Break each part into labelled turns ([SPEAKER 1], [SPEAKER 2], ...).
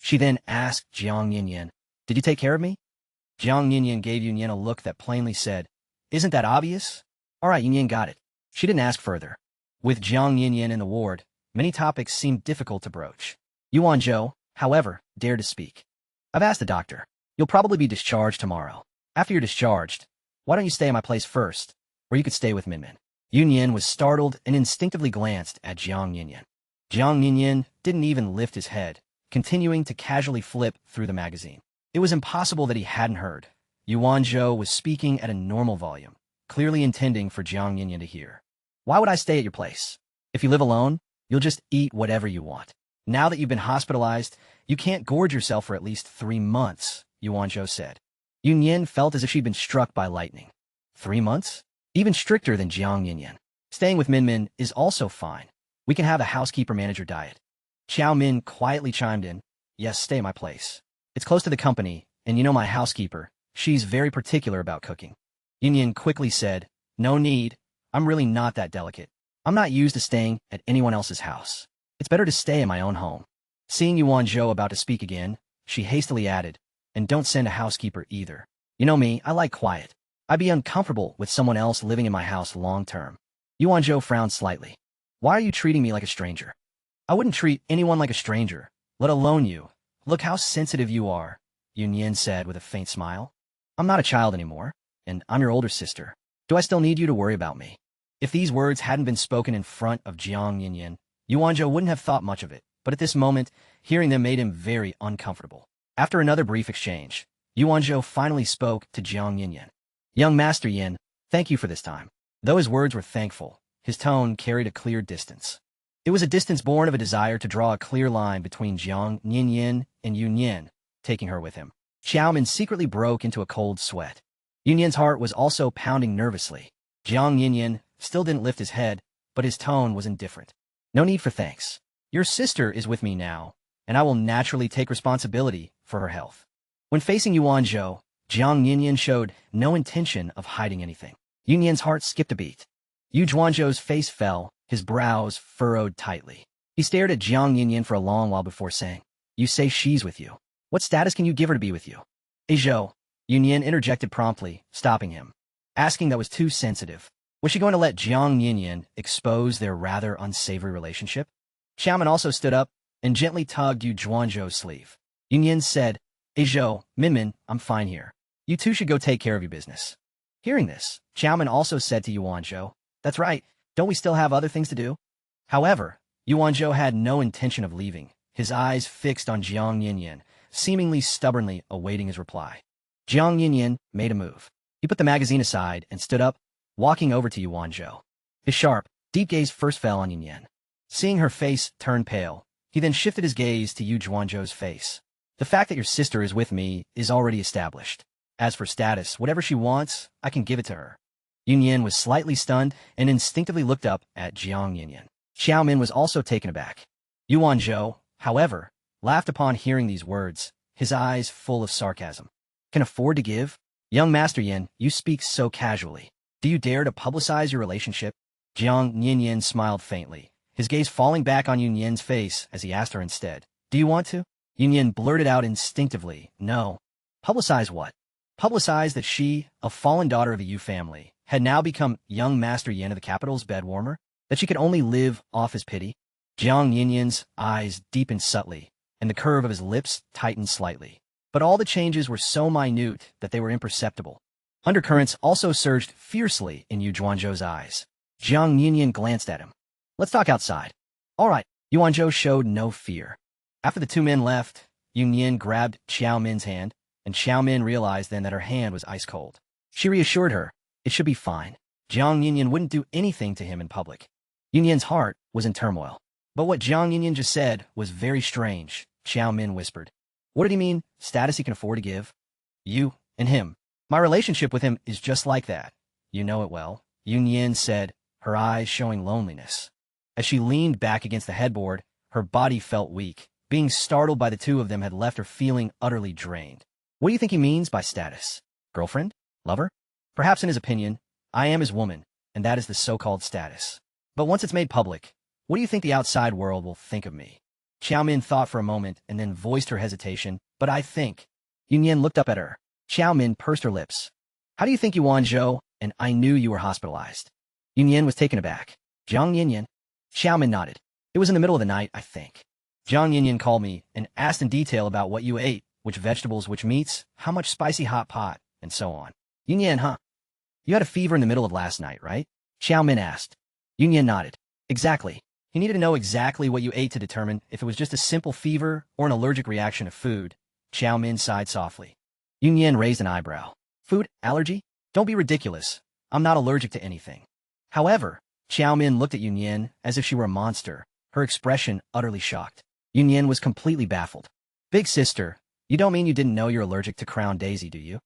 [SPEAKER 1] She then asked Jiang Yinyan, "Did you take care of me?" Jiang Yinyan gave Yunyan a look that plainly said, "Isn't that obvious?" All right, Yunyan got it. She didn't ask further. With Jiang Yinyan in the ward, many topics seemed difficult to broach. Yuan Zhou, however, dared to speak. "I've asked the doctor. You'll probably be discharged tomorrow. After you're discharged, why don't you stay at my place first, where you could stay with Minmin?" Yunyan was startled and instinctively glanced at Jiang Yinyan. Jiang Yinyan didn't even lift his head, continuing to casually flip through the magazine. It was impossible that he hadn't heard. Yuan Zhou was speaking at a normal volume, clearly intending for Jiang Yinyan to hear. "Why would I stay at your place? If you live alone, you'll just eat whatever you want. Now that you've been hospitalized, you can't gorge yourself for at least 3 months, Yuan Zhou said. Yunyan felt as if she'd been struck by lightning. 3 months? Even stricter than Jiang Yinyan. Staying with Minmin is also fine. We can have a housekeeper-manager diet. Qiao Min quietly chimed in. "Yes, stay at my place. It's close to the company, and you know my housekeeper. She's very particular about cooking." Yunyan quickly said, "No need. I'm really not that delicate. I'm not used to staying at anyone else's house. It's better to stay in my own home." Seeing Yuan Zhou about to speak again, she hastily added, "And don't send a housekeeper either. You know me, I like quiet. I'd be uncomfortable with someone else living in my house long term." Yuan Zhou frowned slightly. "Why are you treating me like a stranger?" "I wouldn't treat anyone like a stranger, let alone you. Look how sensitive you are," Yunyan said with a faint smile. "I'm not a child anymore, and I'm your older sister. Do I still need you to worry about me?" If these words hadn't been spoken in front of Jiang Yinyan, Yuan Zhou wouldn't have thought much of it, but at this moment, hearing them made him very uncomfortable. After another brief exchange, Yuan Zhou finally spoke to Jiang Yinyan. "Young Master Yin, thank you for this time." Though his words were thankful, his tone carried a clear distance. It was a distance born of a desire to draw a clear line between Jiang Yinyan and Yunyan, taking her with him. Xiao Min secretly broke into a cold sweat. Yunyan's heart was also pounding nervously. Jiang Yinyan still didn't lift his head, but his tone was indifferent. "No need for thanks. Your sister is with me now, and I will naturally take responsibility for her health." When facing Yuan Zhou, Jiang Yinyan showed no intention of hiding anything. Yunyan's heart skipped a beat. Yuan Zhou's face fell, his brows furrowed tightly. He stared at Jiang Yinyan for a long while before saying, "You say she's with you. What status can you give her to be with you?" "Zhou," Yunyan interjected promptly, stopping him. Asking that was too sensitive. Was she going to let Jiang Yinyan expose their rather unsavory relationship? Xiaomin also stood up and gently tugged Yuan Zhou's sleeve. Yunyan said, "Zhou, Minmin, I'm fine here. You two should go take care of your business." Hearing this, Xiaomin also said to Yuan Zhou, "That's right, don't we still have other things to do?" However, Yuan Zhou had no intention of leaving, his eyes fixed on Jiang Yinyan, seemingly stubbornly awaiting his reply. Jiang Yinyan made a move. He put the magazine aside and stood up, walking over to Yuan Zhou. His sharp, deep gaze first fell on Yunyan. Seeing her face turn pale, he then shifted his gaze to Yuan Zhou's face. "The fact that your sister is with me is already established. As for status, whatever she wants, I can give it to her." Yunyan was slightly stunned and instinctively looked up at Jiang Yinyan. Xiao Min was also taken aback. Yuan Zhou, however, laughed upon hearing these words, his eyes full of sarcasm. "Can afford to give? Young Master Yin, you speak so casually. Do you dare to publicize your relationship?" Jiang Yinyan smiled faintly, his gaze falling back on Yunyan's face as he asked her instead, "Do you want to?" Yunyan blurted out instinctively, "No." "Publicize what?" "Publicize that she, a fallen daughter of the Yu family, had now become young Master Yin of the capital's bed warmer, that she could only live off his pity." Jiang Yinyan's eyes deepened subtly, and the curve of his lips tightened slightly. But all the changes were so minute that they were imperceptible. Undercurrents also surged fiercely in Yuan Zhou's eyes. Jiang Yinyan glanced at him. "Let's talk outside." "All right." Yuan Zhou showed no fear. After the two men left, Yunyan grabbed Xiao Min's hand, and Xiao Min realized then that her hand was ice cold. She reassured her, it should be fine. Jiang Yinyan wouldn't do anything to him in public. Yunyan's heart was in turmoil. But what Jiang Yinyan just said was very strange, Xiao Min whispered. "What did he mean, status he can afford to give?" "You and him. My relationship with him is just like that. You know it well," Yunyan said, her eyes showing loneliness. As she leaned back against the headboard, her body felt weak. Being startled by the two of them had left her feeling utterly drained. "What do you think he means by status? Girlfriend? Lover? Perhaps in his opinion, I am his woman, and that is the so-called status. But once it's made public, what do you think the outside world will think of me?" Xiao Min thought for a moment and then voiced her hesitation. But I think. Yun Yan looked up at her. Xiao Min pursed her lips. How do you think Yuan Zhou and I knew you were hospitalized? Yun Yan was taken aback. Jiang Yinyan? Xiao Min nodded. It was in the middle of the night, I think. Jiang Yinyan called me and asked in detail about what you ate, which vegetables, which meats, how much spicy hot pot, and so on. Yun Yan, huh? You had a fever in the middle of last night, right? Xiao Min asked. Yun Yan nodded. Exactly. He needed to know exactly what you ate to determine if it was just a simple fever or an allergic reaction to food. Xiao Min sighed softly. Yun Yan raised an eyebrow. Food allergy? Don't be ridiculous. I'm not allergic to anything. However, Xiao Min looked at Yun Yan as if she were a monster, her expression utterly shocked. Yun Yan was completely baffled. Big sister, you don't mean you didn't know you're allergic to Crown Daisy, do you?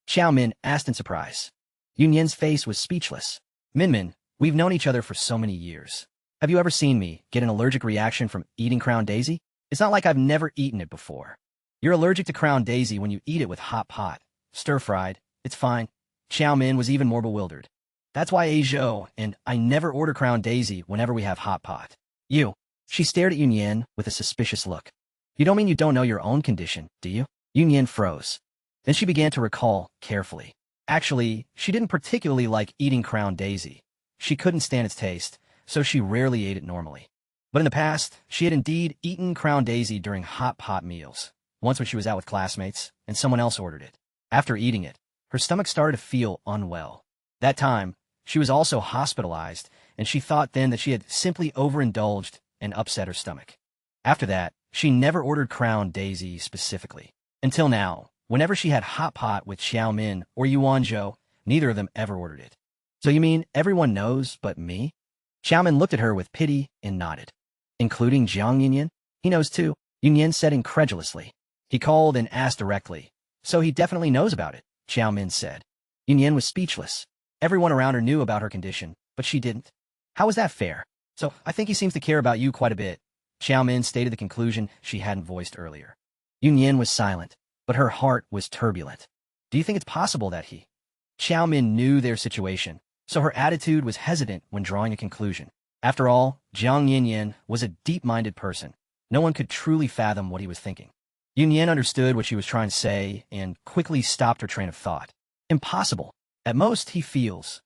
[SPEAKER 1] Xiao Min asked in surprise. Yun Yan's face was speechless. Min, we've known each other for so many years. Have you ever seen me get an allergic reaction from eating Crown Daisy? It's not like I've never eaten it before. You're allergic to Crown Daisy when you eat it with hot pot. Stir-fried. It's fine. Xiao Min was even more bewildered. That's why Zhou and I never order Crown Daisy whenever we have hot pot. You. She stared at Yun Yan with a suspicious look. You don't mean you don't know your own condition, do you? Yun Yan froze. Then she began to recall carefully. Actually, she didn't particularly like eating Crown Daisy. She couldn't stand its taste, so she rarely ate it normally. But in the past, she had indeed eaten Crown Daisy during hot pot meals. Once when she was out with classmates, and someone else ordered it. After eating it, her stomach started to feel unwell. That time, she was also hospitalized, and she thought then that she had simply overindulged and upset her stomach. After that, she never ordered Crown Daisy specifically. Until now, whenever she had hot pot with Xiao Min or Yuan Zhou, neither of them ever ordered it. So you mean everyone knows but me? Xiao Min looked at her with pity and nodded. Including Jiang Yinyan? He knows too, Yun Yan said incredulously. He called and asked directly. So he definitely knows about it, Xiao Min said. Yun Yan was speechless. Everyone around her knew about her condition, but she didn't. How was that fair? So I think he seems to care about you quite a bit. Xiao Min stated the conclusion she hadn't voiced earlier. Yun Yan was silent, but her heart was turbulent. Do you think it's possible that he? Xiao Min knew their situation, so her attitude was hesitant when drawing a conclusion. After all, Jiang Yinyan was a deep-minded person. No one could truly fathom what he was thinking. Yun Yan understood what she was trying to say and quickly stopped her train of thought. Impossible. At most, he feels.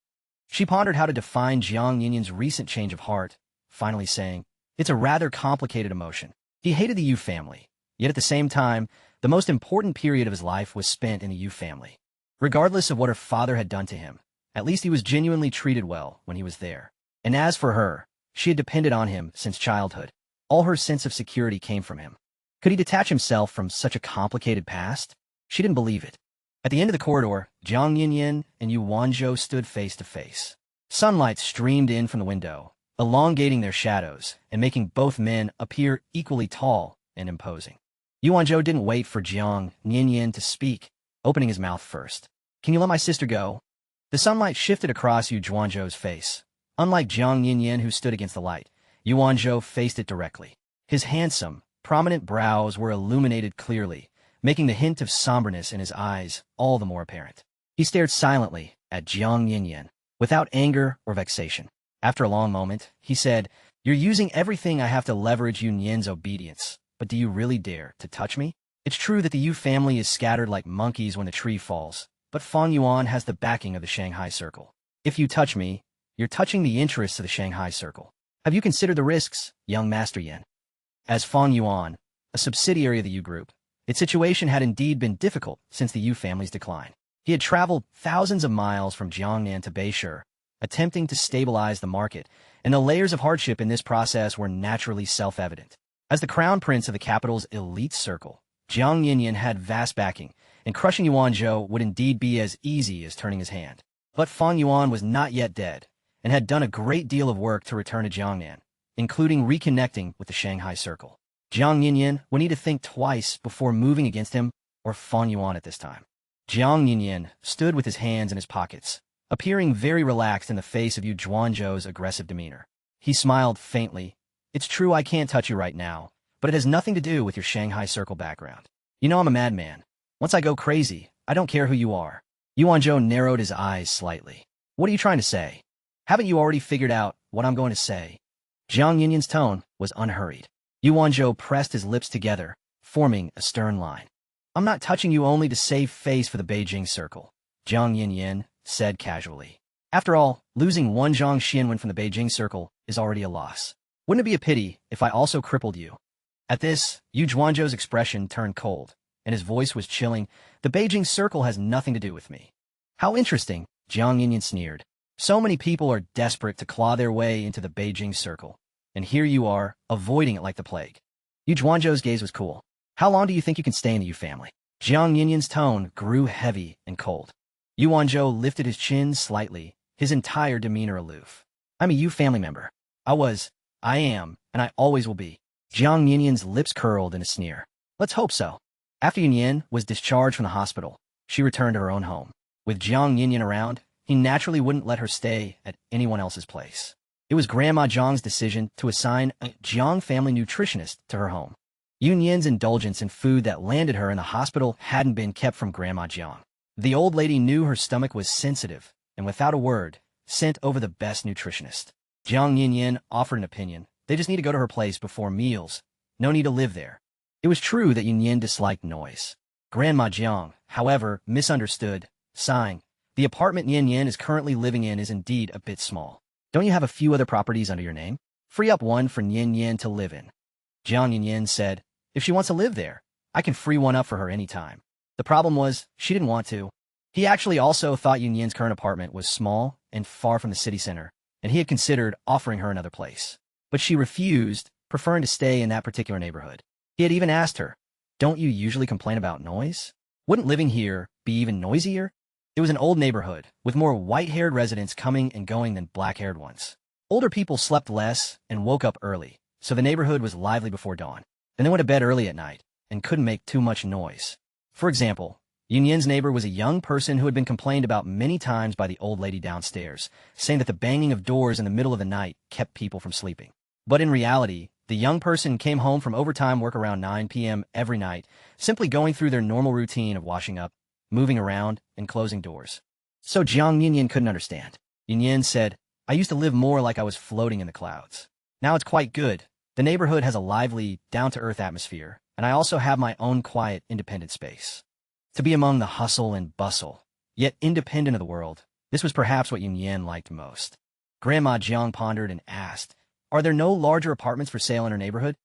[SPEAKER 1] She pondered how to define Jiang Yinyan's recent change of heart, finally saying, it's a rather complicated emotion. He hated the Yu family, yet at the same time, the most important period of his life was spent in the Yu family. Regardless of what her father had done to him, at least he was genuinely treated well when he was there. And as for her, she had depended on him since childhood. All her sense of security came from him. Could he detach himself from such a complicated past? She didn't believe it. At the end of the corridor, Jiang Yinyan and Yuan Zhou stood face to face. Sunlight streamed in from the window, elongating their shadows and making both men appear equally tall and imposing. Yuan Zhou didn't wait for Jiang Yinyan to speak, opening his mouth first. Can you let my sister go? The sunlight shifted across Yuan Zhou's face. Unlike Jiang Yinyan, who stood against the light, Yuan Zhou faced it directly. His handsome, prominent brows were illuminated clearly, making the hint of somberness in his eyes all the more apparent. He stared silently at Jiang Yinyan, without anger or vexation. After a long moment, he said, you're using everything I have to leverage Yun Yan's obedience, but do you really dare to touch me? It's true that the Yu family is scattered like monkeys when the tree falls, but Fang Yuan has the backing of the Shanghai Circle. If you touch me, you're touching the interests of the Shanghai Circle. Have you considered the risks, young Master Yan? As Fang Yuan, a subsidiary of the Yu Group, its situation had indeed been difficult since the Yu family's decline. He had traveled thousands of miles from Jiangnan to Beishur, attempting to stabilize the market, and the layers of hardship in this process were naturally self-evident. As the crown prince of the capital's elite circle, Jiang Yinyan had vast backing, and crushing Yuan Zhou would indeed be as easy as turning his hand. But Fang Yuan was not yet dead, and had done a great deal of work to return to Jiangnan, including reconnecting with the Shanghai Circle. Jiang Yinyan would need to think twice before moving against him or Fang Yuan at this time. Jiang Yinyan stood with his hands in his pockets, appearing very relaxed in the face of Yuan Zhou's aggressive demeanor. He smiled faintly. It's true I can't touch you right now, but it has nothing to do with your Shanghai Circle background. You know I'm a madman. Once I go crazy, I don't care who you are. Yuan Zhou narrowed his eyes slightly. What are you trying to say? Haven't you already figured out what I'm going to say? Jiang Yinyan's tone was unhurried. Yuanzhou pressed his lips together, forming a stern line. I'm not touching you only to save face for the Beijing Circle, Jiang Yinyan said casually. After all, losing one Zhang Xianwen from the Beijing Circle is already a loss. Wouldn't it be a pity if I also crippled you? At this, Yu Zhuanzhou's expression turned cold, and his voice was chilling. The Beijing Circle has nothing to do with me. How interesting, Jiang Yinyan sneered. So many people are desperate to claw their way into the Beijing Circle, and here you are, avoiding it like the plague. Yu Zhuanzhou's gaze was cool. How long do you think you can stay in the Yu family? Jiang Yinyan's tone grew heavy and cold. Yuanzhou lifted his chin slightly, his entire demeanor aloof. I'm a Yu family member. I am, and I always will be. Jiang Yinyan's lips curled in a sneer. Let's hope so. After Yinyan was discharged from the hospital, she returned to her own home. With Jiang Yinyan around, he naturally wouldn't let her stay at anyone else's place. It was Grandma Jiang's decision to assign a Jiang family nutritionist to her home. Yunyan's indulgence in food that landed her in the hospital hadn't been kept from Grandma Jiang. The old lady knew her stomach was sensitive, and without a word, sent over the best nutritionist. Jiang Yinyan offered an opinion. They just need to go to her place before meals. No need to live there. It was true that Yinyan disliked noise. Grandma Jiang, however, misunderstood, sighing. The apartment Yinyan is currently living in is indeed a bit small. Don't you have a few other properties under your name? Free up one for Yinyan to live in. Jiang Yinyan said, if she wants to live there, I can free one up for her any time. The problem was, she didn't want to. He actually also thought Yunyan's current apartment was small and far from the city center, and he had considered offering her another place. But she refused, preferring to stay in that particular neighborhood. He had even asked her, don't you usually complain about noise? Wouldn't living here be even noisier? It was an old neighborhood, with more white-haired residents coming and going than black-haired ones. Older people slept less and woke up early, so the neighborhood was lively before dawn. Then they went to bed early at night and couldn't make too much noise. For example, Yunyan's neighbor was a young person who had been complained about many times by the old lady downstairs, saying that the banging of doors in the middle of the night kept people from sleeping. But in reality, the young person came home from overtime work around 9 p.m. every night, simply going through their normal routine of washing up, moving around, and closing doors. So Jiang Yinyan couldn't understand. Yinyan said, I used to live more like I was floating in the clouds. Now it's quite good. The neighborhood has a lively, down-to-earth atmosphere, and I also have my own quiet, independent space. To be among the hustle and bustle, yet independent of the world, this was perhaps what Yunyan liked most. Grandma Jiang pondered and asked, are there no larger apartments for sale in her neighborhood?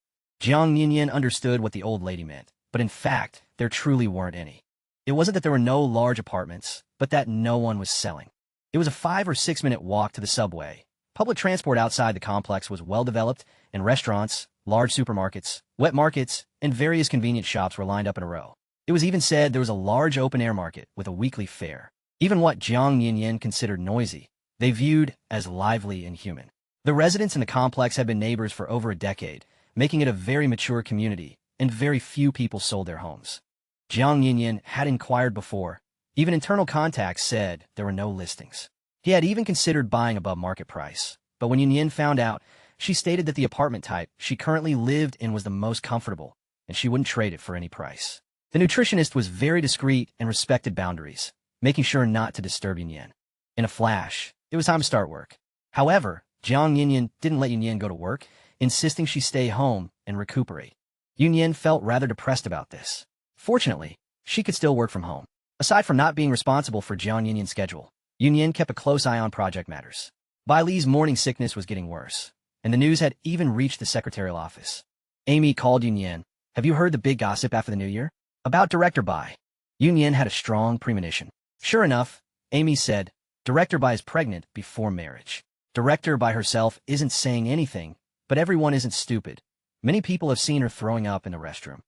[SPEAKER 1] Jiang Yinyan understood what the old lady meant, but in fact, there truly weren't any. It wasn't that there were no large apartments, but that no one was selling. It was a 5 or 6 minute walk to the subway. Public transport outside the complex was well developed, and restaurants, large supermarkets, wet markets, and various convenience shops were lined up in a row. It was even said there was a large open-air market with a weekly fair. Even what Jiang Yinyan considered noisy, they viewed as lively and human. The residents in the complex had been neighbors for over a decade, making it a very mature community, and very few people sold their homes. Jiang Yinyan had inquired before. Even internal contacts said there were no listings. He had even considered buying above market price, but when Yinyan found out, she stated that the apartment type she currently lived in was the most comfortable, and she wouldn't trade it for any price. The nutritionist was very discreet and respected boundaries, making sure not to disturb Yinyan. In a flash, it was time to start work. However, Jiang Yinyan didn't let Yunyan go to work, insisting she stay home and recuperate. Yunyan felt rather depressed about this. Fortunately, she could still work from home. Aside from not being responsible for Jiang Yinyan's schedule, Yunyan kept a close eye on project matters. Bai Li's morning sickness was getting worse, and the news had even reached the secretarial office. Amy called Yunyan. Have you heard the big gossip after the new year? About Director Bai. Yunyan had a strong premonition. Sure enough, Amy said, Director Bai is pregnant before marriage. Director Bai herself isn't saying anything, but everyone isn't stupid. Many people have seen her throwing up in the restroom.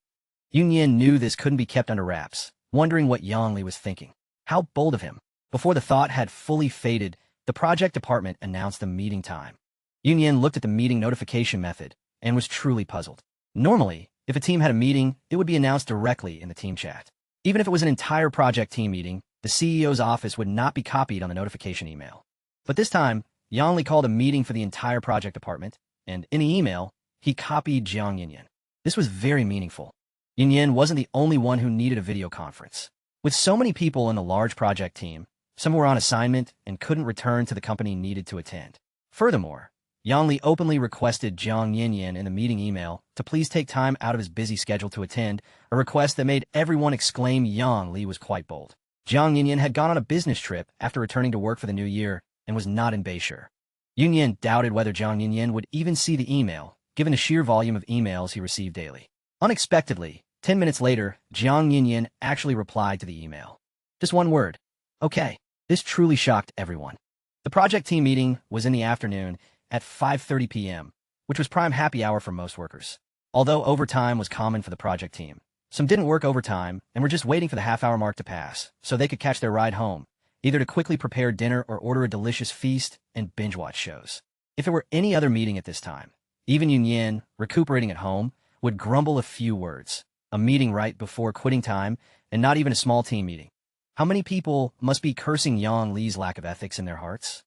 [SPEAKER 1] Yunyan knew this couldn't be kept under wraps, wondering what Yang Li was thinking. How bold of him. Before the thought had fully faded, the project department announced the meeting time. Yunyan looked at the meeting notification method and was truly puzzled. Normally, if a team had a meeting, it would be announced directly in the team chat. Even if it was an entire project team meeting, the CEO's office would not be copied on the notification email. But this time, Yang Li called a meeting for the entire project department, and in the email, he copied Jiang Yinyan. This was very meaningful. Yinyan wasn't the only one who needed a video conference. With so many people in the large project team, some were on assignment and couldn't return to the company needed to attend. Furthermore, Yang Li openly requested Jiang Yinyan in the meeting email to please take time out of his busy schedule to attend, a request that made everyone exclaim Yang Li was quite bold. Jiang Yinyan had gone on a business trip after returning to work for the new year and was not in Beishur. Yunyan doubted whether Jiang Yinyan would even see the email, given the sheer volume of emails he received daily. Unexpectedly, 10 minutes later, Jiang Yinyan actually replied to the email. Just one word. Okay. This truly shocked everyone. The project team meeting was in the afternoon at 5:30 p.m., which was prime happy hour for most workers. Although overtime was common for the project team, some didn't work overtime and were just waiting for the half-hour mark to pass so they could catch their ride home, either to quickly prepare dinner or order a delicious feast and binge-watch shows. If it were any other meeting at this time, even Yunyan, recuperating at home, would grumble a few words. A meeting right before quitting time, and not even a small team meeting. How many people must be cursing Yang Li's lack of ethics in their hearts?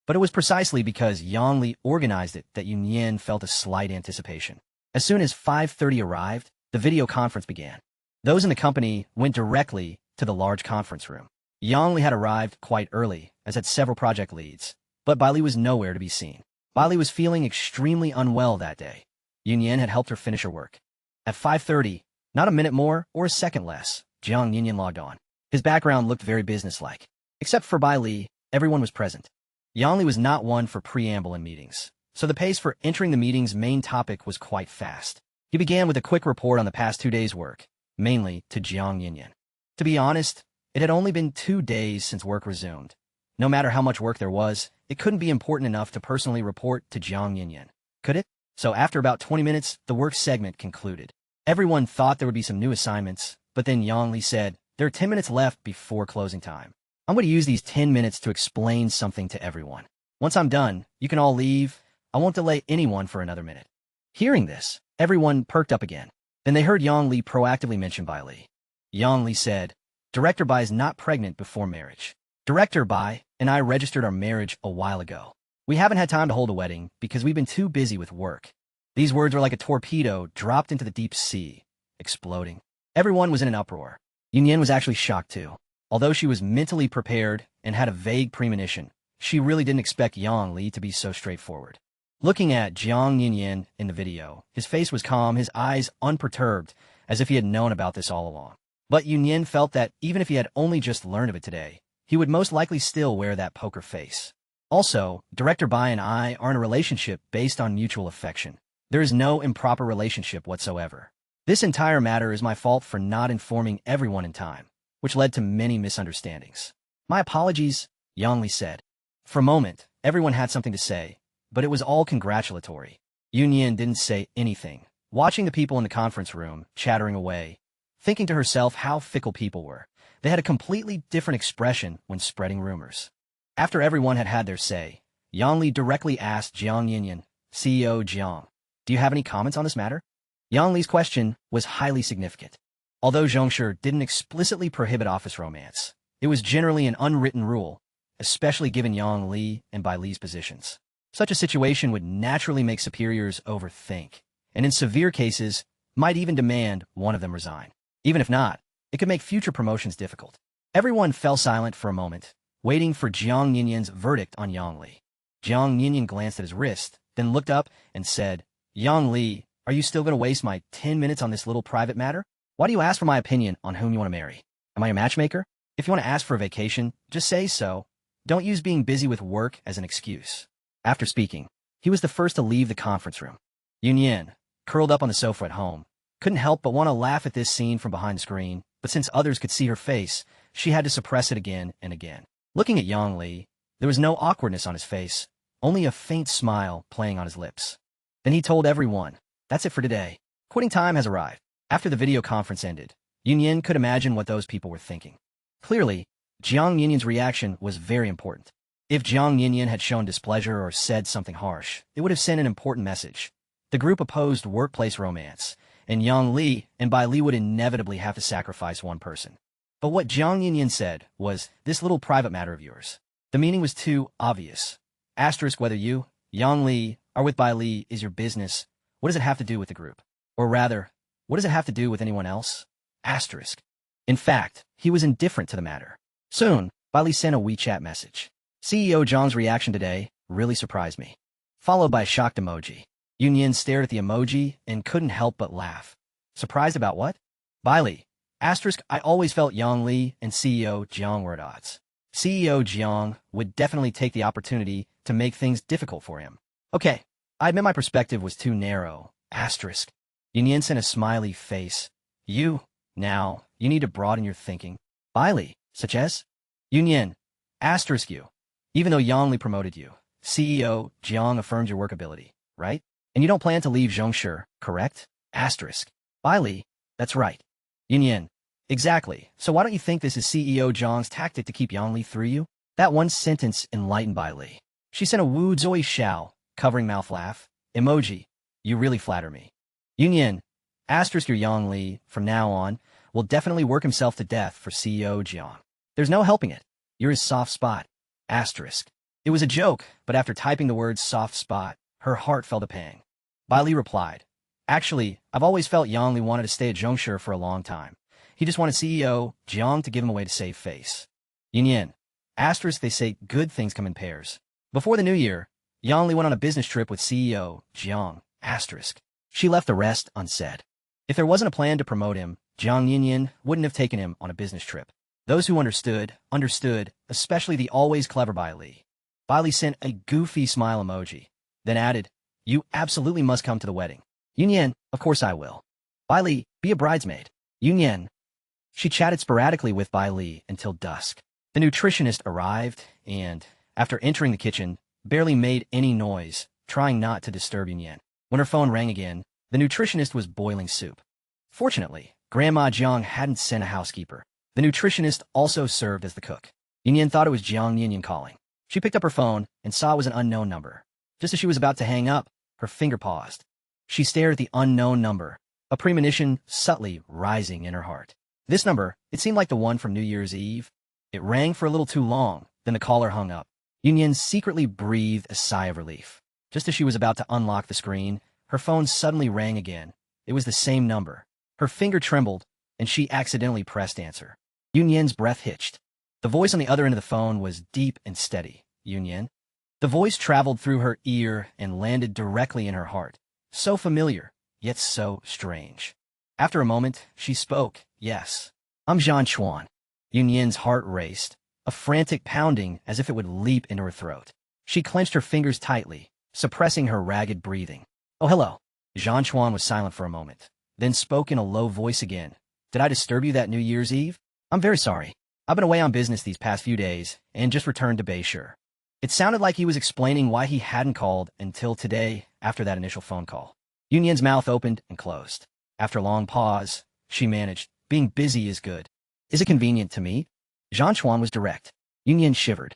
[SPEAKER 1] But it was precisely because Yang Li organized it that Yunyan felt a slight anticipation. As soon as 5:30 arrived, the video conference began. Those in the company went directly to the large conference room. Yang Li had arrived quite early, as had several project leads, but Bai Li was nowhere to be seen. Bai Li was feeling extremely unwell that day. Yunyan had helped her finish her work. At 5:30, not a minute more or a second less, Jiang Yinyan logged on. His background looked very businesslike. Except for Bai Li, everyone was present. Yang Li was not one for preamble in meetings, so the pace for entering the meeting's main topic was quite fast. He began with a quick report on the past 2 days' work, mainly to Jiang Yinyan. To be honest, it had only been 2 days since work resumed. No matter how much work there was, it couldn't be important enough to personally report to Jiang Yinyan, could it? So after about 20 minutes, the work segment concluded. Everyone thought there would be some new assignments, but then Yang Li said, there are 10 minutes left before closing time. I'm going to use these 10 minutes to explain something to everyone. Once I'm done, you can all leave. I won't delay anyone for another minute. Hearing this, everyone perked up again. Then they heard Yang Li proactively mention Bai Li. Yang Li said, Director Bai is not pregnant before marriage. Director Bai and I registered our marriage a while ago. We haven't had time to hold a wedding because we've been too busy with work. These words were like a torpedo dropped into the deep sea, exploding. Everyone was in an uproar. Yunyan was actually shocked too. Although she was mentally prepared and had a vague premonition, she really didn't expect Yang Li to be so straightforward. Looking at Jiang Yinyan in the video, his face was calm, his eyes unperturbed, as if he had known about this all along. But Yunyan felt that even if he had only just learned of it today, he would most likely still wear that poker face. Also, Director Bai and I are in a relationship based on mutual affection. There is no improper relationship whatsoever. This entire matter is my fault for not informing everyone in time, which led to many misunderstandings. My apologies, Yang Li said. For a moment, everyone had something to say, but it was all congratulatory. Yunyan didn't say anything, watching the people in the conference room, chattering away, thinking to herself how fickle people were. They had a completely different expression when spreading rumors. After everyone had had their say, Yang Li directly asked Jiang Yinyan, CEO Jiang, do you have any comments on this matter? Yang Li's question was highly significant. Although Zhongshu didn't explicitly prohibit office romance, it was generally an unwritten rule, especially given Yang Li and Bai Li's positions. Such a situation would naturally make superiors overthink, and in severe cases, might even demand one of them resign. Even if not, it could make future promotions difficult. Everyone fell silent for a moment, waiting for Jiang Yinyan's verdict on Yang Li. Jiang Yinyan glanced at his wrist, then looked up and said, Yang Li, are you still going to waste my 10 minutes on this little private matter? Why do you ask for my opinion on whom you want to marry? Am I a matchmaker? If you want to ask for a vacation, just say so. Don't use being busy with work as an excuse. After speaking, he was the first to leave the conference room. Yunyan, curled up on the sofa at home, couldn't help but want to laugh at this scene from behind the screen, but since others could see her face, she had to suppress it again and again. Looking at Yang Li, there was no awkwardness on his face, only a faint smile playing on his lips. Then he told everyone, that's it for today. Quitting time has arrived. After the video conference ended, Yunyan could imagine what those people were thinking. Clearly, Jiang Yinyan's reaction was very important. If Jiang Yinyan had shown displeasure or said something harsh, it would have sent an important message. The group opposed workplace romance, and Yang Li and Bai Li would inevitably have to sacrifice one person. But what Jiang Yinyan said was, this little private matter of yours. The meaning was too obvious. Asterisk whether you, Yang Li, are with Bai Li is your business. What does it have to do with the group? Or rather, what does it have to do with anyone else? Asterisk. In fact, he was indifferent to the matter. Soon, Bai Li sent a WeChat message. CEO Zhang's reaction today really surprised me. followed by a shocked emoji. Yun Yin stared at the emoji and couldn't help but laugh. Surprised about what? Bailey. Asterisk, I always felt Yang Li and CEO Jiang were at odds. CEO Jiang would definitely take the opportunity to make things difficult for him. Okay, I admit my perspective was too narrow. Asterisk. Yun Yin sent a smiley face. Now, you need to broaden your thinking. Bailey, such as? Yun Yin. Asterisk you. Even though Yang Li promoted you, CEO Jiang affirmed your work ability, right? And you don't plan to leave Zhongshe, correct? Asterisk. Bailey. That's right. Yun Yin. Exactly. So why don't you think this is CEO Jiang's tactic to keep Yang Li through you? That one sentence enlightened Bailey. She sent a woo Zoe Xiao, covering mouth laugh. Emoji. You really flatter me. Yun Yin. Asterisk your Yang Li, from now on, will definitely work himself to death for CEO Jiang. There's no helping it. You're his soft spot. Asterisk. It was a joke, but after typing the word soft spot, her heart felt a pang. Bailey replied, Actually, I've always felt Yang Li wanted to stay at Zhongshe for a long time. He just wanted CEO Jiang to give him away to save face. Yun Yin. Asterisk, they say good things come in pairs. Before the new year, Yang Li went on a business trip with CEO Jiang. Asterisk. She left the rest unsaid. If there wasn't a plan to promote him, Jiang Yin wouldn't have taken him on a business trip. Those who understood, especially the always clever Bailey. Bailey sent a goofy smile emoji, then added, You absolutely must come to the wedding. Yun Yin, of course I will. Bailey, be a bridesmaid. Yun Yin. She chatted sporadically with Bailey until dusk. The nutritionist arrived and, after entering the kitchen, barely made any noise, trying not to disturb Yun Yin. When her phone rang again, the nutritionist was boiling soup. Fortunately, Grandma Jiang hadn't sent a housekeeper. The nutritionist also served as the cook. Yun Yin thought it was Jiang Yin calling. She picked up her phone and saw it was an unknown number. Just as she was about to hang up, her finger paused. She stared at the unknown number, a premonition subtly rising in her heart. This number, it seemed like the one from New Year's Eve. It rang for a little too long, then the caller hung up. Yun Yin secretly breathed a sigh of relief. Just as she was about to unlock the screen, her phone suddenly rang again. It was the same number. Her finger trembled, and she accidentally pressed answer. Yun Yin's breath hitched. The voice on the other end of the phone was deep and steady. Yun Yin. The voice traveled through her ear and landed directly in her heart. So familiar, yet so strange. After a moment, she spoke. Yes. I'm Zhan Chuan. Yun Yin's heart raced, a frantic pounding as if it would leap into her throat. She clenched her fingers tightly, suppressing her ragged breathing. Oh, hello. Zhan Chuan was silent for a moment, then spoke in a low voice again. Did I disturb you that New Year's Eve? I'm very sorry. I've been away on business these past few days and just returned to Beishur. It sounded like he was explaining why he hadn't called until today after that initial phone call. Yun Yin's mouth opened and closed. After a long pause, she managed, being busy is good. Is it convenient to meet? Zhan Chuan was direct. Yun Yin shivered.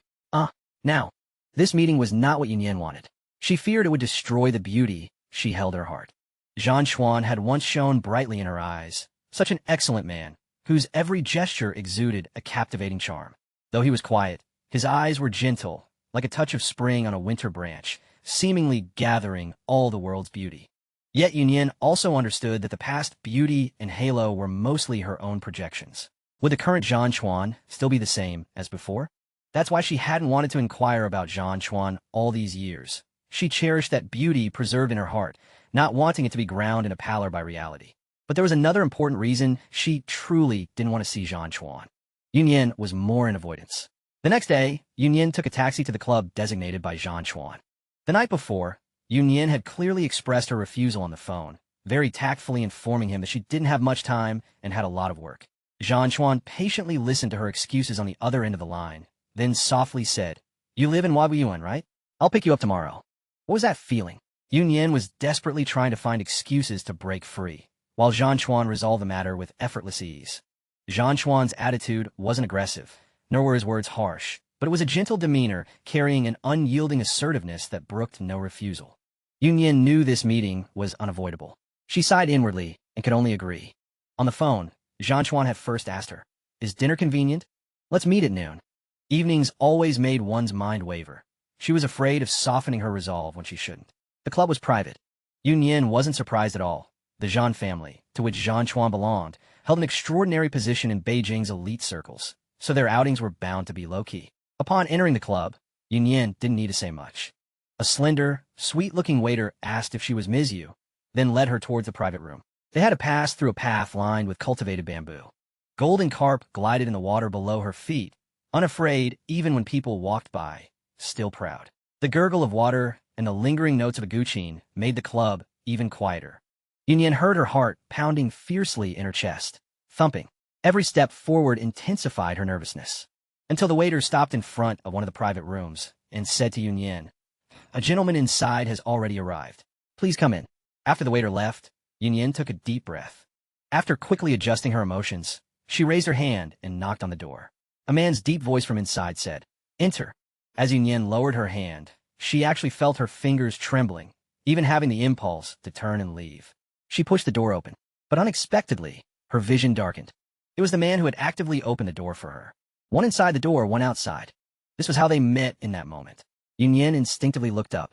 [SPEAKER 1] Now. This meeting was not what Yun Yin wanted. She feared it would destroy the beauty she held in her heart. Zhan Chuan had once shone brightly in her eyes, such an excellent man, whose every gesture exuded a captivating charm. Though he was quiet, his eyes were gentle, like a touch of spring on a winter branch, seemingly gathering all the world's beauty. Yet Yun Yin also understood that the past beauty and halo were mostly her own projections. Would the current Zhan Chuan still be the same as before? That's why she hadn't wanted to inquire about Zhan Chuan all these years. She cherished that beauty preserved in her heart, not wanting it to be ground in a pallor by reality. But there was another important reason she truly didn't want to see Zhan Chuan. Yun Yin was more in avoidance. The next day, Yun Yin took a taxi to the club designated by Zhan Chuan. The night before, Yun Yin had clearly expressed her refusal on the phone, very tactfully informing him that she didn't have much time and had a lot of work. Zhan Chuan patiently listened to her excuses on the other end of the line, then softly said, You live in Waiyuan, right? I'll pick you up tomorrow. What was that feeling? Yun Yin was desperately trying to find excuses to break free, while Zhan Chuan resolved the matter with effortless ease. Zhan Chuan's attitude wasn't aggressive, nor were his words harsh, but it was a gentle demeanor carrying an unyielding assertiveness that brooked no refusal. Yun Yin knew this meeting was unavoidable. She sighed inwardly and could only agree. On the phone, Zhan Chuan had first asked her, Is dinner convenient? Let's meet at noon. Evenings always made one's mind waver. She was afraid of softening her resolve when she shouldn't. The club was private. Yun Yin wasn't surprised at all. The Zhan family, to which Zhan Chuan belonged, held an extraordinary position in Beijing's elite circles, so their outings were bound to be low-key. Upon entering the club, Yun Yin didn't need to say much. A slender, sweet-looking waiter asked if she was Ms. Yu, then led her towards the private room. They had to pass through a path lined with cultivated bamboo. Golden carp glided in the water below her feet, unafraid even when people walked by, still proud. The gurgle of water and the lingering notes of a guqin made the club even quieter. Yunyan heard her heart pounding fiercely in her chest, thumping. Every step forward intensified her nervousness, until the waiter stopped in front of one of the private rooms and said to Yunyan, "A gentleman inside has already arrived. Please come in." After the waiter left, Yunyan took a deep breath. After quickly adjusting her emotions, she raised her hand and knocked on the door. A man's deep voice from inside said, "Enter." As Yunyan lowered her hand, she actually felt her fingers trembling, even having the impulse to turn and leave. She pushed the door open, but unexpectedly, her vision darkened. It was the man who had actively opened the door for her. One inside the door, one outside. This was how they met in that moment. Yunyan instinctively looked up.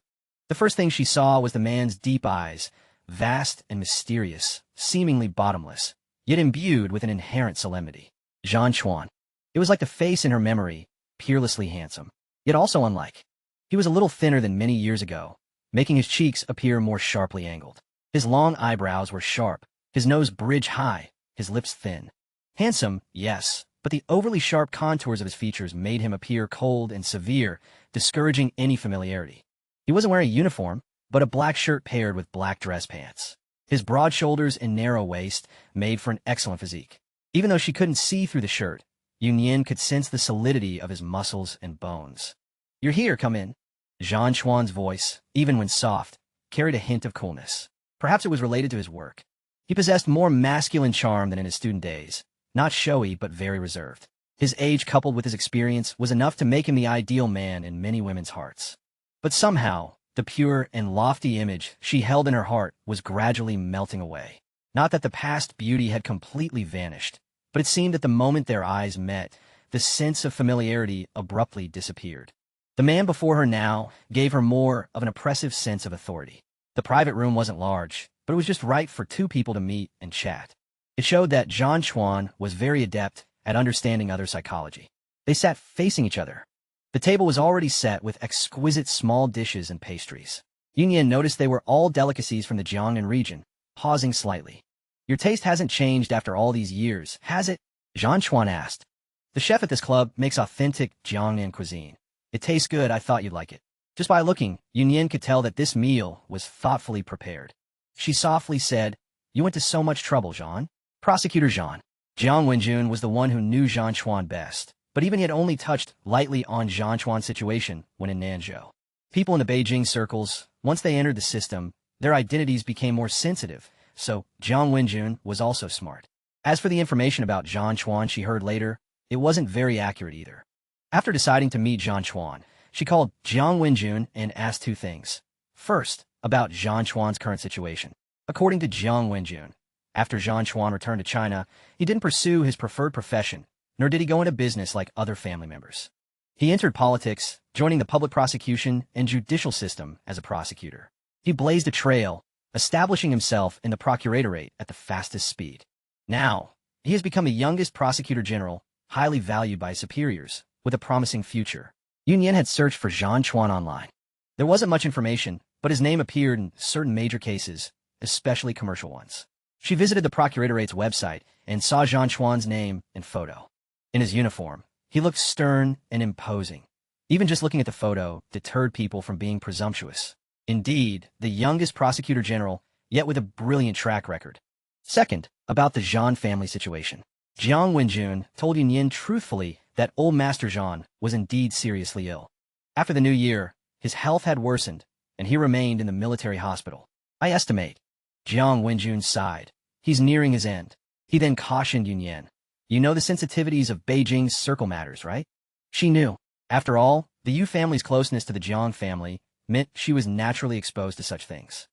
[SPEAKER 1] The first thing she saw was the man's deep eyes, vast and mysterious, seemingly bottomless, yet imbued with an inherent solemnity. Zhan Chuan. It was like the face in her memory, peerlessly handsome, yet also unlike. He was a little thinner than many years ago, making his cheeks appear more sharply angled. His long eyebrows were sharp, his nose bridge-high, his lips thin. Handsome, yes, but the overly sharp contours of his features made him appear cold and severe, discouraging any familiarity. He wasn't wearing a uniform, but a black shirt paired with black dress pants. His broad shoulders and narrow waist made for an excellent physique. Even though she couldn't see through the shirt, Yunyan could sense the solidity of his muscles and bones. "You're here, come in." Zhan Chuan's voice, even when soft, carried a hint of coolness. Perhaps it was related to his work. He possessed more masculine charm than in his student days, not showy but very reserved. His age coupled with his experience was enough to make him the ideal man in many women's hearts. But somehow, the pure and lofty image she held in her heart was gradually melting away. Not that the past beauty had completely vanished, but it seemed that the moment their eyes met, the sense of familiarity abruptly disappeared. The man before her now gave her more of an oppressive sense of authority. The private room wasn't large, but it was just right for two people to meet and chat. It showed that Zhan Chuan was very adept at understanding other psychology. They sat facing each other. The table was already set with exquisite small dishes and pastries. Yunyan noticed they were all delicacies from the Jiangnan region, pausing slightly. "Your taste hasn't changed after all these years, has it?" Zhan Chuan asked. "The chef at this club makes authentic Jiangnan cuisine. It tastes good, I thought you'd like it." Just by looking, Yunyan could tell that this meal was thoughtfully prepared. She softly said, "You went to so much trouble, Zhan." Prosecutor Zhan. Jiang Wenjun was the one who knew Zhan Chuan best, but even he had only touched lightly on Zhan Chuan's situation when in Nanzhou. People in the Beijing circles, once they entered the system, their identities became more sensitive, so Jiang Wenjun was also smart. As for the information about Zhan Chuan she heard later, it wasn't very accurate either. After deciding to meet Zhan Chuan, she called Jiang Wenjun and asked two things. First, about Zhan Chuan's current situation. According to Jiang Wenjun, after Zhan Chuan returned to China, he didn't pursue his preferred profession, nor did he go into business like other family members. He entered politics, joining the public prosecution and judicial system as a prosecutor. He blazed a trail, establishing himself in the procuratorate at the fastest speed. Now, he has become the youngest prosecutor general, highly valued by his superiors, with a promising future. Yunyan had searched for Zhan Chuan online. There wasn't much information, but his name appeared in certain major cases, especially commercial ones. She visited the Procuratorate's website and saw Zhan Chuan's name and photo. In his uniform, he looked stern and imposing. Even just looking at the photo deterred people from being presumptuous. Indeed, the youngest prosecutor general, yet with a brilliant track record. Second, about the Zhan family situation. Jiang Wenjun told Yunyan truthfully that old Master Zhan was indeed seriously ill. After the new year, his health had worsened, and he remained in the military hospital. "I estimate." Jiang Wenjun sighed. "He's nearing his end." He then cautioned Yunyan. "You know the sensitivities of Beijing's circle matters, right?" She knew. After all, the Yu family's closeness to the Jiang family meant she was naturally exposed to such things.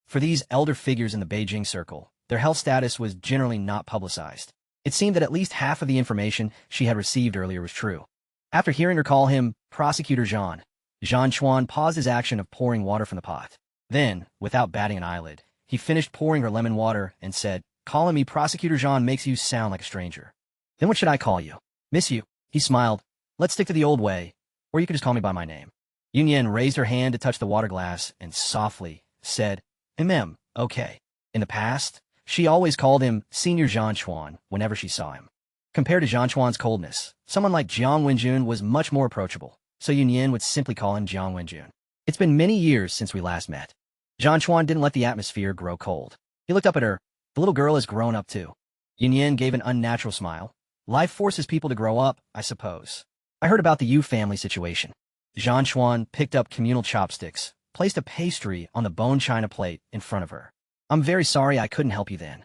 [SPEAKER 1] For these elder figures in the Beijing circle, their health status was generally not publicized. It seemed that at least half of the information she had received earlier was true. After hearing her call him Prosecutor Zhan, Zhan Chuan paused his action of pouring water from the pot. Then, without batting an eyelid, he finished pouring her lemon water and said, "Calling me Prosecutor Zhan makes you sound like a stranger. Then what should I call you?" "Miss you." He smiled. "Let's stick to the old way, or you could just call me by my name." Yunyan raised her hand to touch the water glass and softly said, okay. In the past, she always called him Senior Jiang Chuan whenever she saw him. Compared to Jiang Chuan's coldness, someone like Jiang Wenjun was much more approachable, so Yunyan would simply call him Jiang Wenjun. It's been many years since we last met. Jiang Chuan didn't let the atmosphere grow cold. He looked up at her. The little girl has grown up too. Yunyan gave an unnatural smile. Life forces people to grow up, I suppose. I heard about the Yu family situation. Jiang Chuan picked up communal chopsticks, placed a pastry on the bone china plate in front of her. I'm very sorry I couldn't help you then.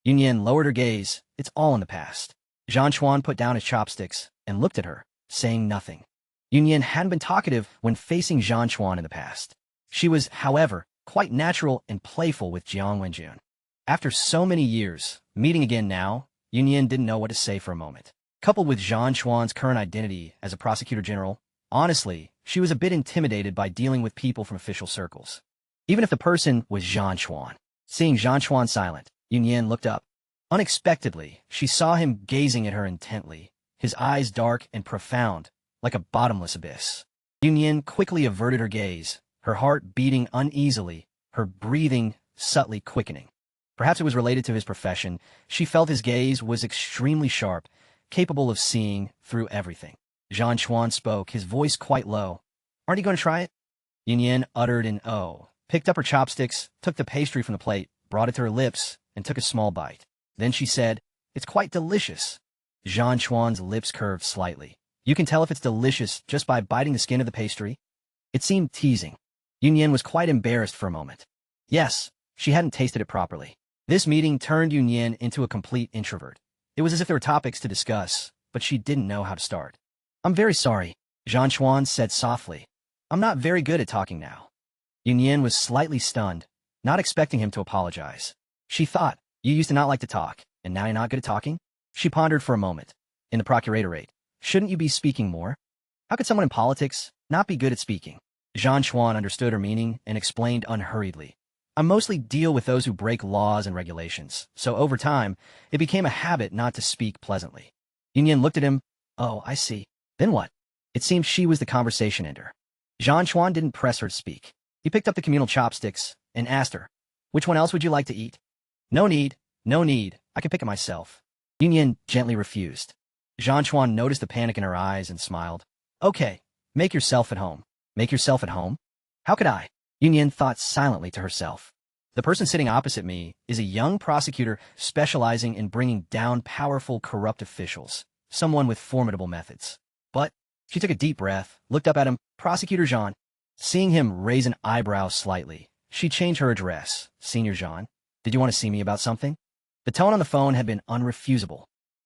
[SPEAKER 1] Yunyan lowered her gaze. It's all in the past. Jiang Chuan put down his chopsticks and looked at her, saying nothing. Yunyan hadn't been talkative when facing Jiang Chuan in the past. She was, however, quite natural and playful with Jiang Wenjun. After so many years, meeting again now, Yunyan didn't know what to say for a moment. Coupled with Jiang Chuan's current identity as a prosecutor general, honestly, she was a bit intimidated by dealing with people from official circles. Even if the person was Jiang Chuan. Seeing Jiang Chuan silent, Yunyan looked up. Unexpectedly, she saw him gazing at her intently, his eyes dark and profound, like a bottomless abyss. Yunyan quickly averted her gaze, her heart beating uneasily, her breathing subtly quickening. Perhaps it was related to his profession. She felt his gaze was extremely sharp, capable of seeing through everything. Jiang Chuan spoke, his voice quite low. Aren't you going to try it? Yunyan uttered an "oh," picked up her chopsticks, took the pastry from the plate, brought it to her lips, and took a small bite. Then she said, "It's quite delicious." Jiang Chuan's lips curved slightly. You can tell if it's delicious just by biting the skin of the pastry. It seemed teasing. Yunyan was quite embarrassed for a moment. Yes, she hadn't tasted it properly. This meeting turned Yunyan into a complete introvert. It was as if there were topics to discuss, but she didn't know how to start. I'm very sorry, Jiang Chuan said softly. I'm not very good at talking now. Yunyan was slightly stunned, not expecting him to apologize. She thought, you used to not like to talk, and now you're not good at talking? She pondered for a moment. In the procuratorate, shouldn't you be speaking more? How could someone in politics not be good at speaking? Jiang Chuan understood her meaning and explained unhurriedly. I mostly deal with those who break laws and regulations, so over time, it became a habit not to speak pleasantly. Yunyan looked at him. Oh, I see. Then what? It seemed she was the conversation ender. Jiang Chuan didn't press her to speak. He picked up the communal chopsticks and asked her, which one else would you like to eat? No need. I can pick it myself. Yunyan gently refused. Jiang Chuan noticed the panic in her eyes and smiled. Okay, make yourself at home. Make yourself at home? How could I? Yunyan thought silently to herself. The person sitting opposite me is a young prosecutor specializing in bringing down powerful, corrupt officials, someone with formidable methods. But she took a deep breath, looked up at him. Prosecutor Jean. Seeing him raise an eyebrow slightly, she changed her address. Senior Jean, did you want to see me about something? The tone on the phone had been unrefusable.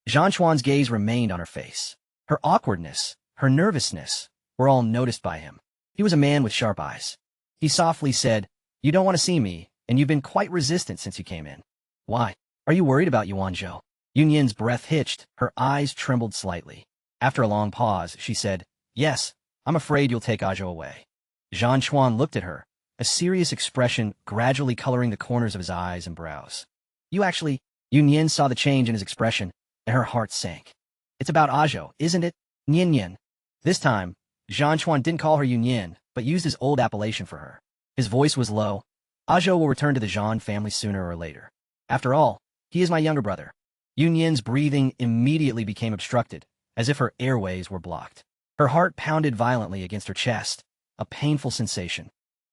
[SPEAKER 1] Jiang Chuan's gaze remained on her face. Her awkwardness, her nervousness, were all noticed by him. He was a man with sharp eyes. He softly said, you don't want to see me, and you've been quite resistant since you came in. Why? Are you worried about Yuan Zhou? Yunyan's breath hitched, her eyes trembled slightly. After a long pause, she said, yes, I'm afraid you'll take Zhou away. Jiang Chuan looked at her, a serious expression gradually coloring the corners of his eyes and brows. You actually, Yunyan saw the change in his expression, and her heart sank. It's about Zhou, isn't it? Nyan. This time, Jiang Chuan didn't call her Yunyan, but used his old appellation for her. His voice was low. Zhou will return to the Zhang family sooner or later. After all, he is my younger brother. Yunyan's breathing immediately became obstructed, as if her airways were blocked. Her heart pounded violently against her chest, a painful sensation.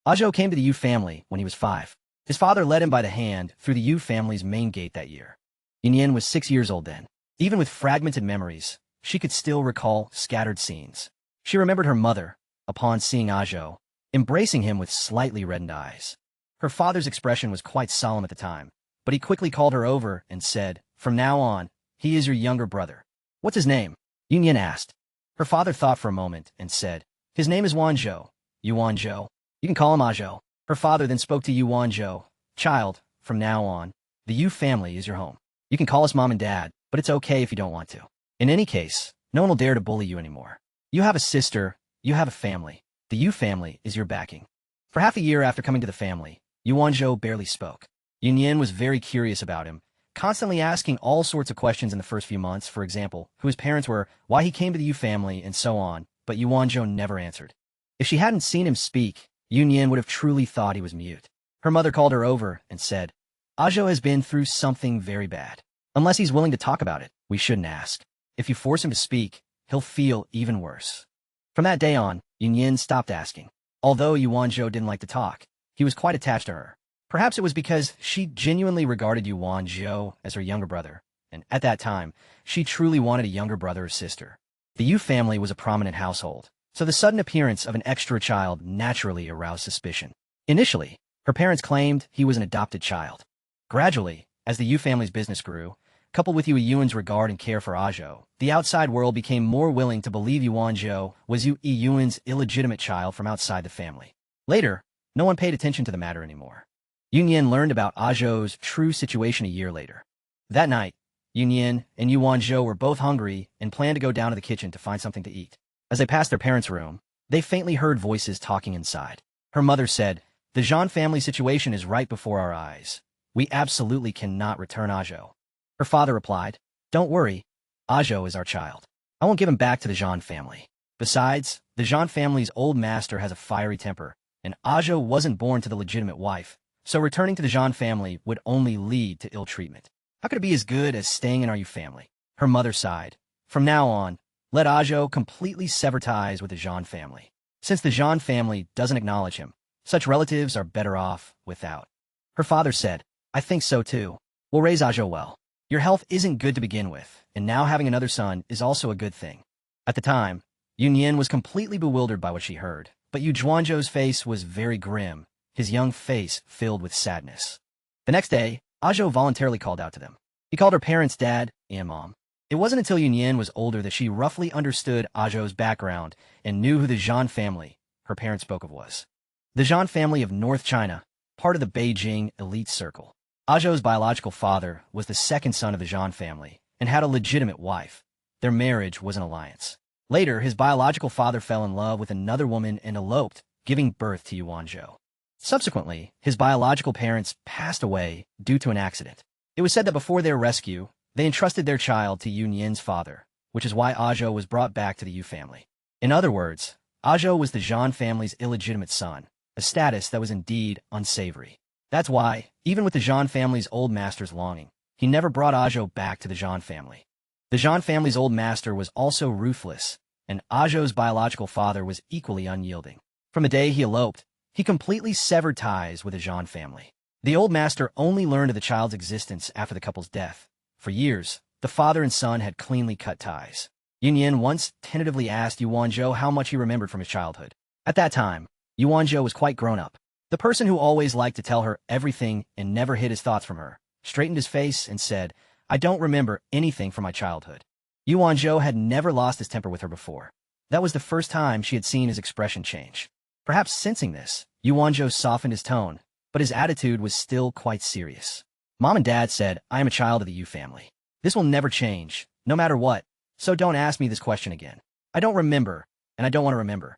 [SPEAKER 1] Zhou came to the Yu family when he was 5. His father led him by the hand through the Yu family's main gate that year. Yunyan was 6 years old then. Even with fragmented memories, she could still recall scattered scenes. She remembered her mother, upon seeing Zhou, embracing him with slightly reddened eyes. Her father's expression was quite solemn at the time, but he quickly called her over and said, from now on, he is your younger brother. What's his name? Yunyan asked. Her father thought for a moment and said, his name is Yuan Zhou. Yuan Zhou. You can call him Zhou. Her father then spoke to Yuan Zhou. Child, from now on, the Yu family is your home. You can call us mom and dad, but it's okay if you don't want to. In any case, no one will dare to bully you anymore. You have a sister, you have a family. The Yu family is your backing. For half a year after coming to the family, Yuan Zhou barely spoke. Yunyan was very curious about him, constantly asking all sorts of questions in the first few months, for example, who his parents were, why he came to the Yu family, and so on, but Yuan Zhou never answered. If she hadn't seen him speak, Yunyin would have truly thought he was mute. Her mother called her over and said, Ajo has been through something very bad. Unless he's willing to talk about it, we shouldn't ask. If you force him to speak, he'll feel even worse. From that day on, Yunyin stopped asking. Although Yuanzhou didn't like to talk, he was quite attached to her. Perhaps it was because she genuinely regarded Yuanzhou as her younger brother, and at that time, she truly wanted a younger brother or sister. The Yu family was a prominent household, so the sudden appearance of an extra child naturally aroused suspicion. Initially, her parents claimed he was an adopted child. Gradually, as the Yu family's business grew, coupled with Yuan's regard and care for Ajo, the outside world became more willing to believe Yuanzhou was Yuan's illegitimate child from outside the family. Later, no one paid attention to the matter anymore. Yunyin learned about Ajo's true situation a year later. That night, Yunyin and Yuanzhou were both hungry and planned to go down to the kitchen to find something to eat. As they passed their parents' room, they faintly heard voices talking inside. Her mother said, "The Zhang family situation is right before our eyes. We absolutely cannot return Ajo." Her father replied, "Don't worry, Ajo is our child. I won't give him back to the Zhang family. Besides, the Zhang family's old master has a fiery temper, and Ajo wasn't born to the legitimate wife, so returning to the Zhang family would only lead to ill treatment. How could it be as good as staying in our Yu family?" Her mother sighed. "From now on, let Ajo completely sever ties with the Zhang family. Since the Zhang family doesn't acknowledge him, such relatives are better off without." Her father said, "I think so too. We'll raise Ajo well. Your health isn't good to begin with, and now having another son is also a good thing." At the time, Yunyin was completely bewildered by what she heard, but Yu Zhuanzhou's face was very grim, his young face filled with sadness. The next day, Ajo voluntarily called out to them. He called her parents Dad and Mom. It wasn't until Yunyin was older that she roughly understood Ajo's background and knew who the Zhan family, her parents spoke of, was. The Zhan family of North China, part of the Beijing elite circle. Ajo's biological father was the second son of the Zhan family and had a legitimate wife. Their marriage was an alliance. Later, his biological father fell in love with another woman and eloped, giving birth to Yuanzhou. Subsequently, his biological parents passed away due to an accident. It was said that before their rescue, they entrusted their child to Yunyin's father, which is why Ajo was brought back to the Yu family. In other words, Ajo was the Zhan family's illegitimate son, a status that was indeed unsavory. That's why, even with the Zhan family's old master's longing, he never brought Ajo back to the Zhan family. The Zhan family's old master was also ruthless, and Ajo's biological father was equally unyielding. From the day he eloped, he completely severed ties with the Zhan family. The old master only learned of the child's existence after the couple's death. For years, the father and son had cleanly cut ties. Yunyin once tentatively asked Yuanzhou how much he remembered from his childhood. At that time, Yuanzhou was quite grown up. The person who always liked to tell her everything and never hid his thoughts from her straightened his face and said, "I don't remember anything from my childhood." Yuanzhou had never lost his temper with her before. That was the first time she had seen his expression change. Perhaps sensing this, Yuanzhou softened his tone, but his attitude was still quite serious. "Mom and Dad said I am a child of the Yu family. This will never change, no matter what, so don't ask me this question again. I don't remember, and I don't want to remember."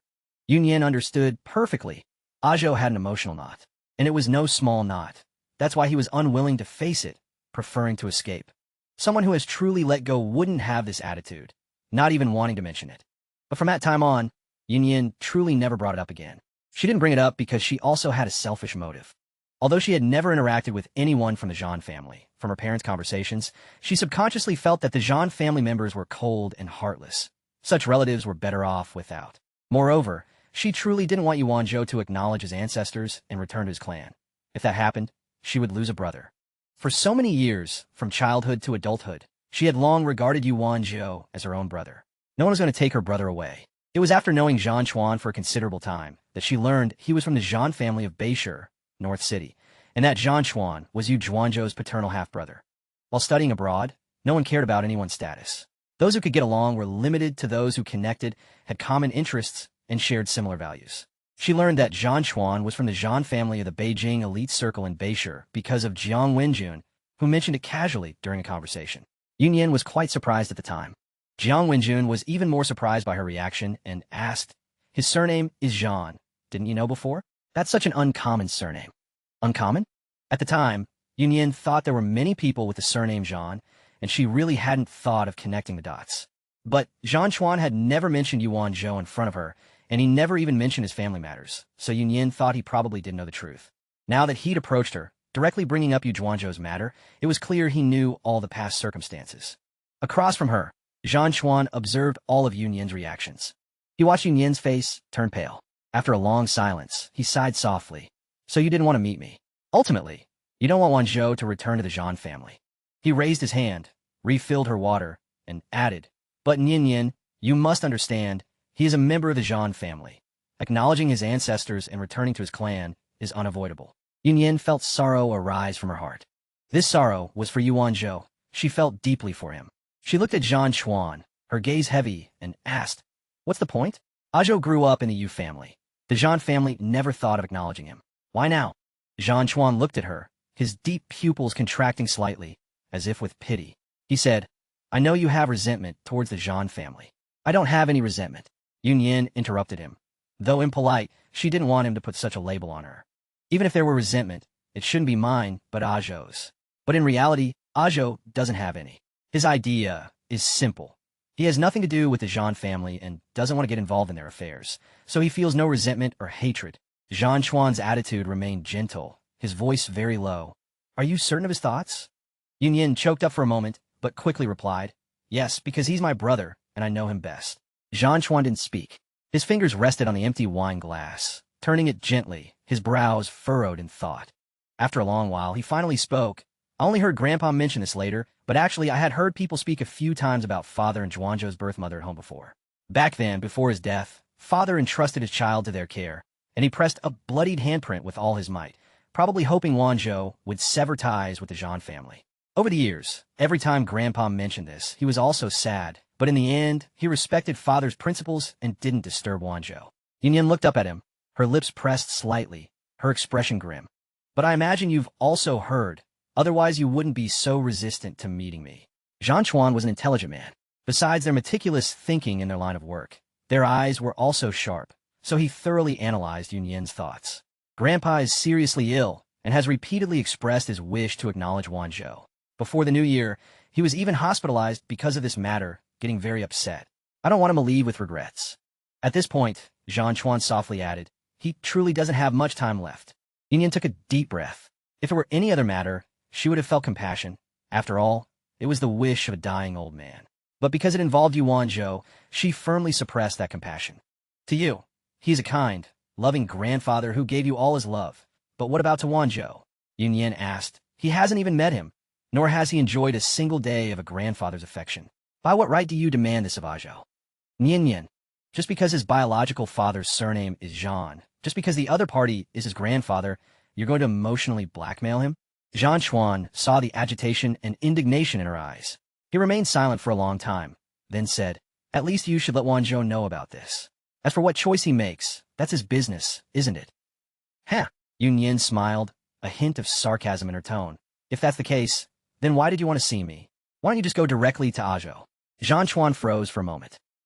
[SPEAKER 1] Yunyin understood perfectly. Ajo had an emotional knot, and it was no small knot. That's why he was unwilling to face it, preferring to escape. Someone who has truly let go wouldn't have this attitude, not even wanting to mention it. But from that time on, Yunyin truly never brought it up again. She didn't bring it up because she also had a selfish motive. Although she had never interacted with anyone from the Zhan family, from her parents' conversations, she subconsciously felt that the Zhan family members were cold and heartless. Such relatives were better off without. Moreover, she truly didn't want Yuanzhou to acknowledge his ancestors and return to his clan. If that happened, she would lose a brother. For so many years, from childhood to adulthood, she had long regarded Yuanzhou as her own brother. No one was going to take her brother away. It was after knowing Zhan Chuan for a considerable time that she learned he was from the Zhan family of Beishur, North City, and that Zhan Chuan was Yu Zhuanzhou's paternal half-brother. While studying abroad, no one cared about anyone's status. Those who could get along were limited to those who connected, had common interests, and shared similar values. She learned that Zhan Chuan was from the Zhan family of the Beijing elite circle in Beishur because of Jiang Wenjun, who mentioned it casually during a conversation. Yunyin was quite surprised at the time. Jiang Wenjun was even more surprised by her reaction and asked, "His surname is Zhan. Didn't you know before? That's such an uncommon surname." Uncommon? At the time, Yunyin thought there were many people with the surname Zhan, and she really hadn't thought of connecting the dots. But Zhan Chuan had never mentioned Yuanzhou in front of her, and he never even mentioned his family matters, so Yun Yin thought he probably didn't know the truth. Now that he'd approached her, directly bringing up Yu Zhuanzhou's matter, it was clear he knew all the past circumstances. Across from her, Zhang Chuan observed all of Yun Yin's reactions. He watched Yun Yin's face turn pale. After a long silence, he sighed softly. So you didn't want to meet me. Ultimately, you don't want Wanzhou to return to the Zhan family. He raised his hand, refilled her water, and added, but Yin Yin, you must understand, he is a member of the Zhan family. Acknowledging his ancestors and returning to his clan is unavoidable. Yin Yin felt sorrow arise from her heart. This sorrow was for Yu Wanzhou. She felt deeply for him. She looked at Zhang Chuan, her gaze heavy, and asked, what's the point? Azhou grew up in the Yu family. The Zhan family never thought of acknowledging him. Why now? Zhang Chuan looked at her, his deep pupils contracting slightly, as if with pity. He said, I know you have resentment towards the Zhan family. I don't have any resentment. Yun Yin interrupted him. Though impolite, she didn't want him to put such a label on her. Even if there were resentment, it shouldn't be mine, but Azhou's. But in reality, Azhou doesn't have any. His idea is simple. He has nothing to do with the Zhan family and doesn't want to get involved in their affairs, so he feels no resentment or hatred. Zhang Chuan's attitude remained gentle, his voice very low. Are you certain of his thoughts? Yun Yin choked up for a moment, but quickly replied, yes, because he's my brother, and I know him best. Zhang Chuan didn't speak. His fingers rested on the empty wine glass, turning it gently, his brows furrowed in thought. After a long while, he finally spoke. I only heard Grandpa mention this later, but actually I had heard people speak a few times about Father and Zhuanzhou's birth mother at home before. Back then, before his death, Father entrusted his child to their care, and he pressed a bloodied handprint with all his might, probably hoping Wanzhou would sever ties with the Zhan family. Over the years, every time Grandpa mentioned this, he was also sad, but in the end, he respected Father's principles and didn't disturb Wanzhou. Yun Yin looked up at him, her lips pressed slightly, her expression grim. But I imagine you've also heard, otherwise you wouldn't be so resistant to meeting me. Zhang Chuan was an intelligent man. Besides their meticulous thinking in their line of work, their eyes were also sharp, so he thoroughly analyzed Yun Yin's thoughts. Grandpa is seriously ill and has repeatedly expressed his wish to acknowledge Wanzhou. Before the new year, he was even hospitalized because of this matter, getting very upset. I don't want him to leave with regrets. At this point, Zhang Chuan softly added, he truly doesn't have much time left. Yun Yin took a deep breath. If it were any other matter, she would have felt compassion. After all, it was the wish of a dying old man. But because it involved Yu Wanzhou, she firmly suppressed that compassion. To you, he's a kind, loving grandfather who gave you all his love. But what about to Wanzhou? Yun Yin asked. He hasn't even met him, nor has he enjoyed a single day of a grandfather's affection. By what right do you demand this of Azhou? Yin Yin, just because his biological father's surname is Zhan, just because the other party is his grandfather, you're going to emotionally blackmail him? Zhang Chuan saw the agitation and indignation in her eyes. He remained silent for a long time, then said, at least you should let Wanzhou know about this. As for what choice he makes, that's his business, isn't it? Huh. Yun Yin smiled, a hint of sarcasm in her tone. If that's the case, then why did you want to see me? Why don't you just go directly to Azhou? Zhang Chuan froze for a moment.